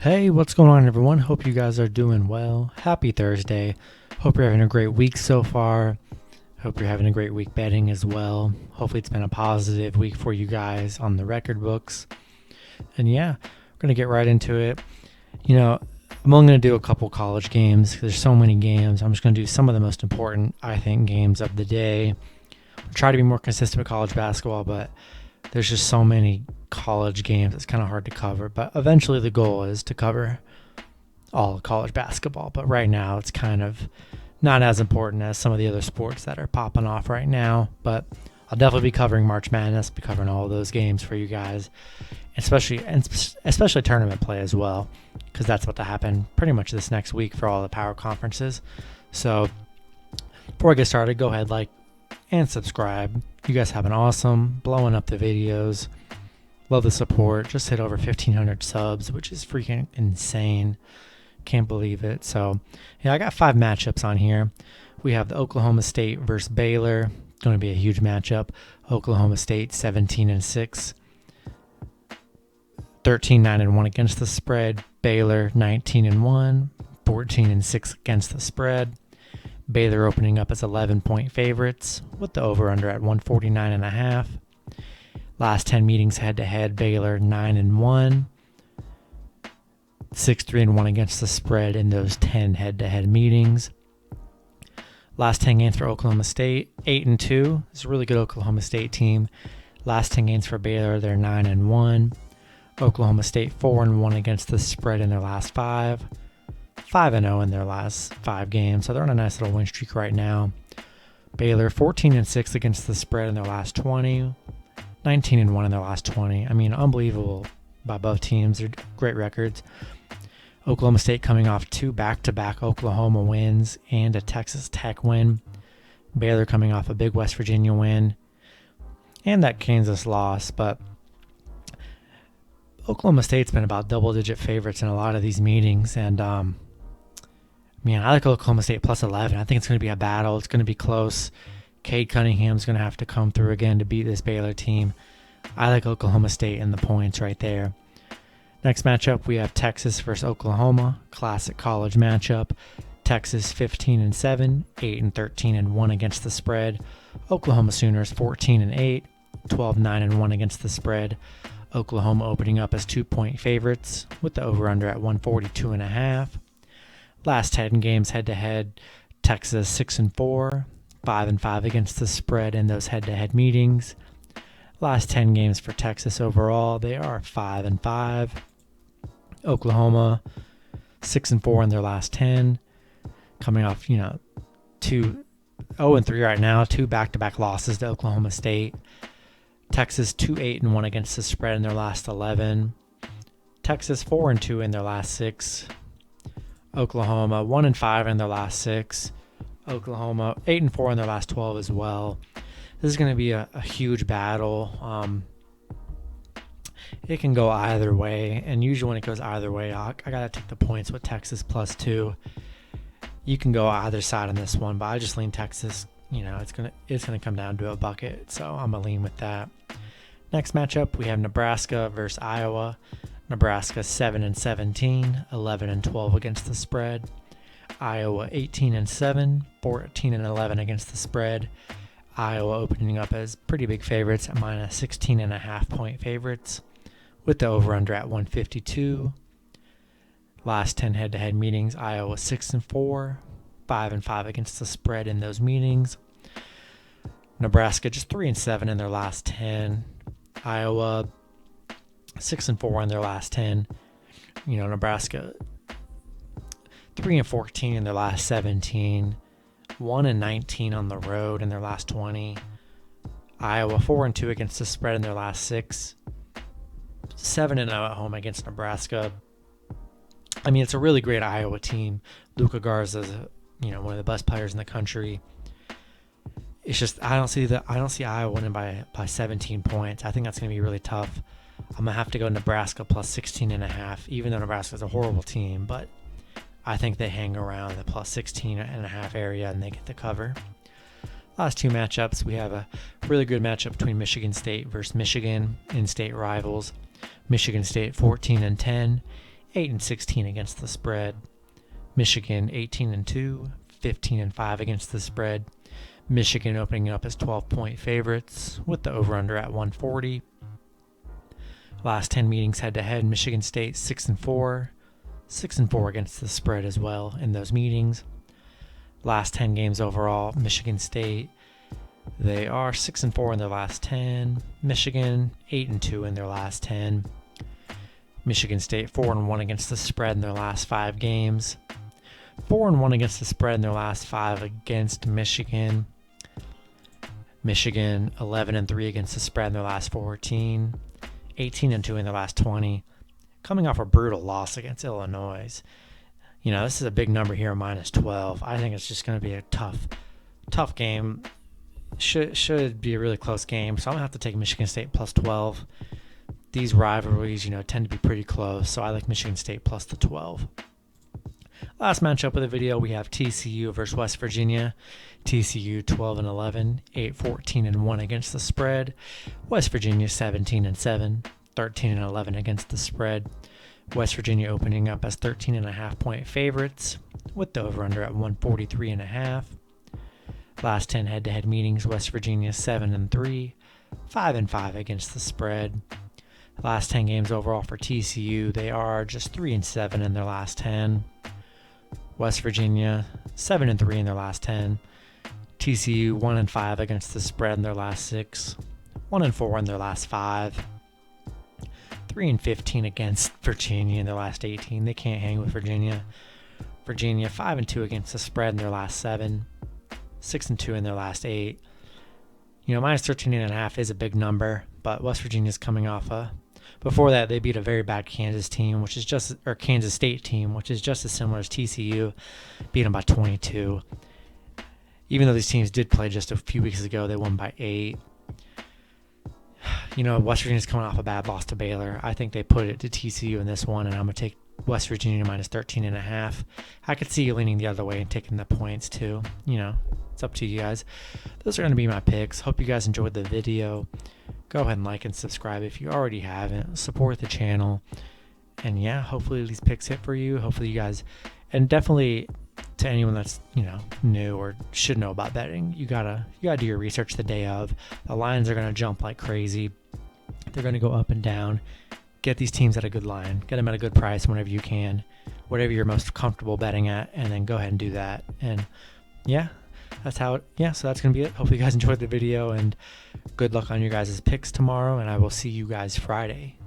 Hey, what's going on, everyone? Hope you guys are doing well. Happy Thursday. Hope you're having a great week so far. Hope you're having a great week betting as well. Hopefully, it's been a positive week for you guys on the record books. And yeah, we're going to get right into it. I'm only going to do a couple college games. There's so many games. I'm just going to do some of the most important, I think, games of the day. I'll try to be more consistent with college basketball, but there's just so many college games. It's kind of hard to cover, but eventually the goal is to cover all of college basketball. But right now it's kind of not as important as some of the other sports that are popping off right now. But I'll definitely be covering March Madness, be covering all of those games for you guys, especially tournament play as well, because that's what to happen pretty much this next week for all the power conferences. So before I get started, go ahead, like and subscribe. You guys have an awesome, blowing up the videos. Love the support. Just hit over 1,500 subs, which is freaking insane. Can't believe it. So, yeah, I got 5 matchups on here. We have the Oklahoma State versus Baylor. Going to be a huge matchup. Oklahoma State 17-6, 13-9-1 against the spread. Baylor 19-1, 14-6 against the spread. Baylor opening up as 11-point favorites with the over-under at 149.5. Last 10 meetings head-to-head, Baylor 9-1, 6-3-1 against the spread in those 10 head-to-head meetings. Last 10 games for Oklahoma State, 8-2. It's a really good Oklahoma State team. Last 10 games for Baylor, they're 9-1. Oklahoma State 4-1 against the spread in their last 5. 5-0 in their last 5 games, so they're on a nice little win streak right now. Baylor 14-6 against the spread in their last 20. 19-1 in their last 20. I mean, unbelievable by both teams. They're great records. Oklahoma State coming off 2 back-to-back Oklahoma wins and a Texas Tech win. Baylor coming off a big West Virginia win and that Kansas loss. But Oklahoma State's been about double-digit favorites in a lot of these meetings. And, I like Oklahoma State plus 11. I think it's going to be a battle. It's going to be close. Cade Cunningham's going to have to come through again to beat this Baylor team. I like Oklahoma State in the points right there. Next matchup, we have Texas versus Oklahoma. Classic college matchup. Texas 15-7, 8-13-1 against the spread. Oklahoma Sooners 14-8, 12-9-1 against the spread. Oklahoma opening up as 2-point favorites with the over-under at 142.5. Last 10 games head-to-head, Texas 6-4. 5-5 against the spread in those head-to-head meetings. Last 10 games for Texas overall, they are 5-5. Oklahoma 6-4 in their last 10, coming off 2-0-3 right now, 2 back-to-back losses to Oklahoma State. Texas 2-8-1 against the spread in their last 11. Texas 4-2 in their last 6. Oklahoma 1-5 in their last 6. Oklahoma 8-4 in their last 12 as well. This is going to be a huge battle. It can go either way, and usually when it goes either way, I gotta take the points with Texas plus 2. You can go either side on this one, but I just lean Texas. It's gonna come down to a bucket, so I'm gonna lean with that. Next matchup, we have Nebraska versus Iowa. Nebraska 7-17, 11-12 against the spread. Iowa 18-7, 14-11 against the spread. Iowa opening up as pretty big favorites at minus 16.5 point favorites with the over-under at 152. Last 10 head-to-head meetings, Iowa 6-4, 5-5 against the spread in those meetings. Nebraska just 3-7 in their last 10. Iowa 6-4 in their last 10. Nebraska 3-14 in their last 17, 1-19 on the road in their last 20. Iowa 4-2 against the spread in their last 6, 7-0 at home against Nebraska. It's a really great Iowa team. Luka Garza is one of the best players in the country. It's just I don't see Iowa winning by 17 points. I think that's going to be really tough. I'm gonna have to go Nebraska plus 16.5, even though Nebraska's a horrible team, but I think they hang around the plus 16.5 area and they get the cover. Last 2 matchups, we have a really good matchup between Michigan State versus Michigan, in-state rivals. Michigan State 14-10, 8-16 against the spread. Michigan 18-2, 15-5 against the spread. Michigan opening up as 12-point favorites with the over-under at 140. Last 10 meetings head-to-head, Michigan State 6-4, 6-4 against the spread as well in those meetings. Last 10 games overall, Michigan State, they are 6-4 in their last 10. Michigan 8-2 in their last 10. Michigan State 4-1 against the spread in their last 5 games. 4-1 against the spread in their last 5 against Michigan. Michigan 11-3 against the spread in their last 14. 18-2 in their last 20. Coming off a brutal loss against Illinois. This is a big number here, -12. I think it's just going to be a tough game. Should be a really close game. So I'm going to have to take Michigan State +12. These rivalries, tend to be pretty close. So I like Michigan State plus the 12. Last matchup of the video, we have TCU versus West Virginia. TCU 12-11, 8-14-1 against the spread. West Virginia 17-7, 13-11 against the spread. West Virginia opening up as 13.5-point favorites with the over-under at 143.5. Last 10 head-to-head meetings, West Virginia 7-3, 5-5 against the spread. Last 10 games overall for TCU, they are just 3-7 in their last 10. West Virginia 7-3 in their last 10. TCU 1-5 against the spread in their last 6. 1-4 in their last 5. 3-15 against Virginia in their last 18. They can't hang with Virginia. Virginia 5-2 against the spread in their last 7. 6-2 in their last 8. Minus 13.5 is a big number, but West Virginia's coming off before that, they beat a very bad Kansas team, Kansas State team, which is just as similar as TCU, beat them by 22. Even though these teams did play just a few weeks ago, they won by 8. West Virginia's coming off a bad loss to Baylor. I think they put it to TCU in this one, and I'm going to take West Virginia minus 13.5. I could see you leaning the other way and taking the points too. It's up to you guys. Those are going to be my picks. Hope you guys enjoyed the video. Go ahead and like and subscribe if you already haven't. Support the channel. And yeah, hopefully these picks hit for you. Hopefully you guys, and definitely to anyone that's, new or should know about betting, you gotta do your research the day of. The lines are going to jump like crazy. They're going to go up and down. Get these teams at a good line. Get them at a good price whenever you can. Whatever you're most comfortable betting at, and then go ahead and do that. And yeah, so that's going to be it. Hopefully you guys enjoyed the video, and good luck on your guys' picks tomorrow, and I will see you guys Friday.